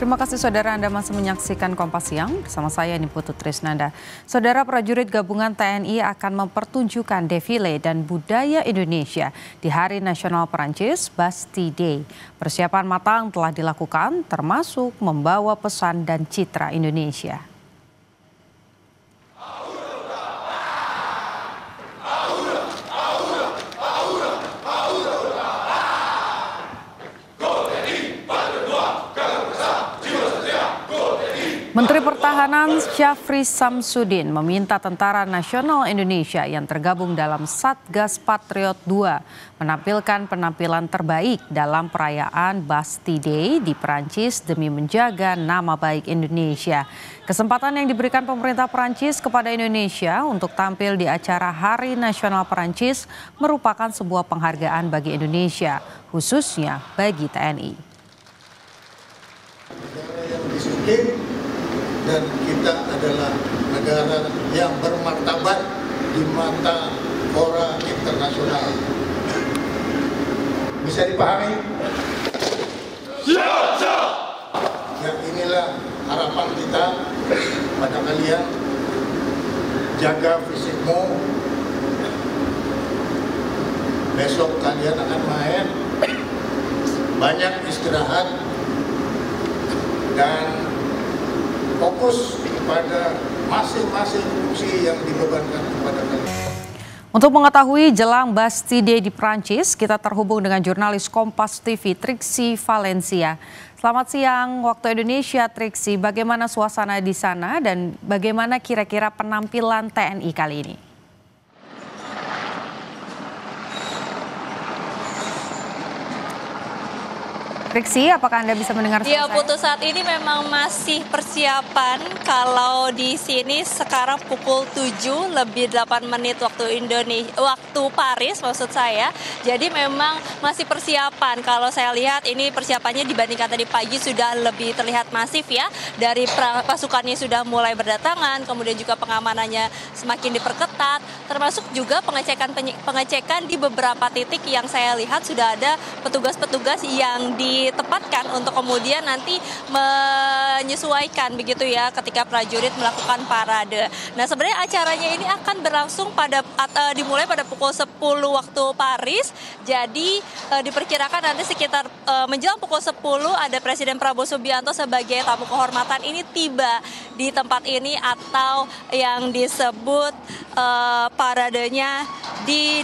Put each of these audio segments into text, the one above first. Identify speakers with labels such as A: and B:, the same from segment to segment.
A: Terima kasih saudara Anda masih menyaksikan Kompas Siang bersama saya Niputu Trisnanda. Saudara prajurit gabungan TNI akan mempertunjukkan defile dan budaya Indonesia di Hari Nasional Perancis Bastille Day. Persiapan matang telah dilakukan termasuk membawa pesan dan citra Indonesia. Menteri Pertahanan Syafri Samsudin meminta Tentara Nasional Indonesia yang tergabung dalam Satgas Patriot II menampilkan penampilan terbaik dalam perayaan Bastille Day di Perancis demi menjaga nama baik Indonesia. Kesempatan yang diberikan pemerintah Perancis kepada Indonesia untuk tampil di acara Hari Nasional Perancis merupakan sebuah penghargaan bagi Indonesia, khususnya bagi TNI.
B: Dan kita adalah negara yang bermartabat di mata fora internasional. Bisa dipahami? Siap! Ya, inilah harapan kita pada kalian. Jaga fisikmu. Besok kalian akan main. Banyak istirahat dan fokus kepada masing-masing fungsi yang dibebankan kepada kalian.
A: Untuk mengetahui jelang Bastille Day di Prancis, kita terhubung dengan jurnalis Kompas TV Triksi Valencia. Selamat siang waktu Indonesia, Triksi. Bagaimana suasana di sana dan bagaimana kira-kira penampilan TNI kali ini? Triksi, apakah Anda bisa mendengar suara saya?
C: Ya, Putu, saat ini memang masih persiapan. Kalau di sini sekarang pukul 7 lebih 8 menit waktu Indonesia, waktu Paris maksud saya. Jadi memang masih persiapan. Kalau saya lihat ini persiapannya dibandingkan tadi pagi sudah lebih terlihat masif ya. Dari pasukannya sudah mulai berdatangan, kemudian juga pengamanannya semakin diperketat. Termasuk juga pengecekan di beberapa titik yang saya lihat sudah ada petugas-petugas yang ditempatkan untuk kemudian nanti menyesuaikan begitu ya ketika prajurit melakukan parade. Nah, sebenarnya acaranya ini akan berlangsung dimulai pada pukul 10 waktu Paris. Jadi diperkirakan nanti sekitar menjelang pukul 10 ada Presiden Prabowo Subianto sebagai tamu kehormatan ini tiba di tempat ini atau yang disebut paradenya di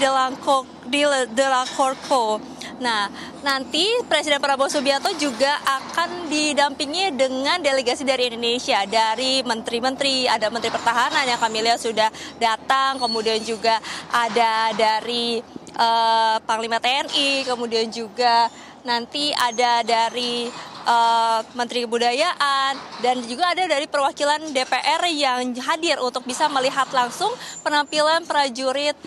C: Delacourco. Nah, nanti Presiden Prabowo Subianto juga akan didampingi dengan delegasi dari Indonesia, dari menteri-menteri, ada Menteri Pertahanan yang kami lihat sudah datang, kemudian juga ada dari Panglima TNI, kemudian juga nanti ada dari Menteri Kebudayaan dan juga ada dari perwakilan DPR yang hadir untuk bisa melihat langsung penampilan prajurit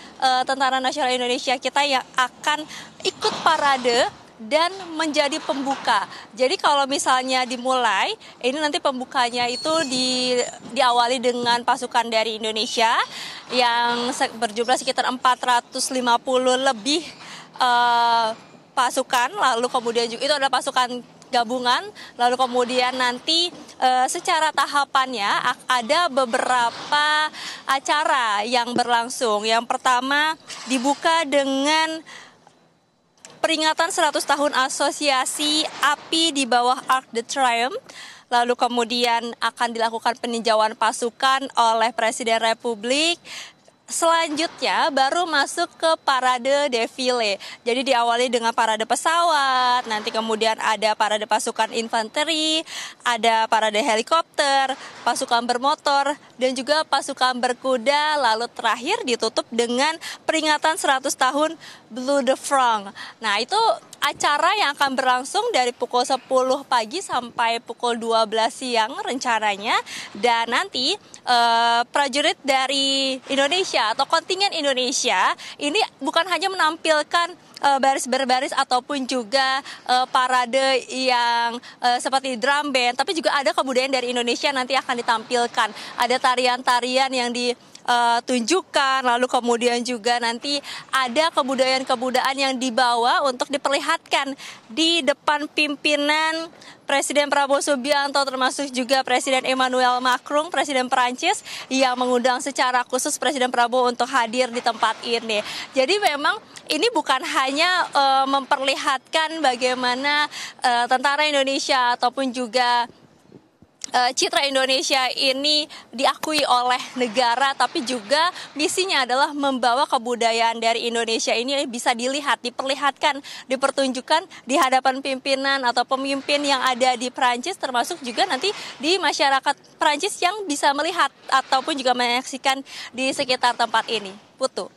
C: Tentara Nasional Indonesia kita yang akan ikut parade dan menjadi pembuka. Jadi kalau misalnya dimulai, ini nanti pembukanya itu diawali dengan pasukan dari Indonesia yang berjumlah sekitar 450 lebih pasukan, lalu kemudian juga itu adalah pasukan gabungan, lalu kemudian nanti secara tahapannya ada beberapa acara yang berlangsung. Yang pertama dibuka dengan peringatan 100 tahun Asosiasi Api di bawah Arc de Triomphe. Lalu kemudian akan dilakukan peninjauan pasukan oleh Presiden Republik. Selanjutnya baru masuk ke parade defile. Jadi diawali dengan parade pesawat, nanti kemudian ada parade pasukan infanteri, ada parade helikopter, pasukan bermotor, dan juga pasukan berkuda. Lalu terakhir ditutup dengan peringatan 100 tahun Bleu de France. Nah, itu acara yang akan berlangsung dari pukul 10 pagi sampai pukul 12 siang rencananya. Dan nanti prajurit dari Indonesia atau kontingen Indonesia ini bukan hanya menampilkan baris berbaris ataupun juga parade yang seperti drum band, tapi juga ada kebudayaan dari Indonesia nanti akan ditampilkan. Ada tarian-tarian yang tunjukkan, lalu kemudian juga nanti ada kebudayaan-kebudayaan yang dibawa untuk diperlihatkan di depan pimpinan Presiden Prabowo Subianto, termasuk juga Presiden Emmanuel Macron, Presiden Perancis, yang mengundang secara khusus Presiden Prabowo untuk hadir di tempat ini. Jadi memang ini bukan hanya memperlihatkan bagaimana tentara Indonesia ataupun juga citra Indonesia ini diakui oleh negara, tapi juga misinya adalah membawa kebudayaan dari Indonesia ini bisa dilihat, diperlihatkan, dipertunjukkan di hadapan pimpinan atau pemimpin yang ada di Perancis, termasuk juga nanti di masyarakat Perancis yang bisa melihat ataupun juga menyaksikan di sekitar tempat ini. Putu.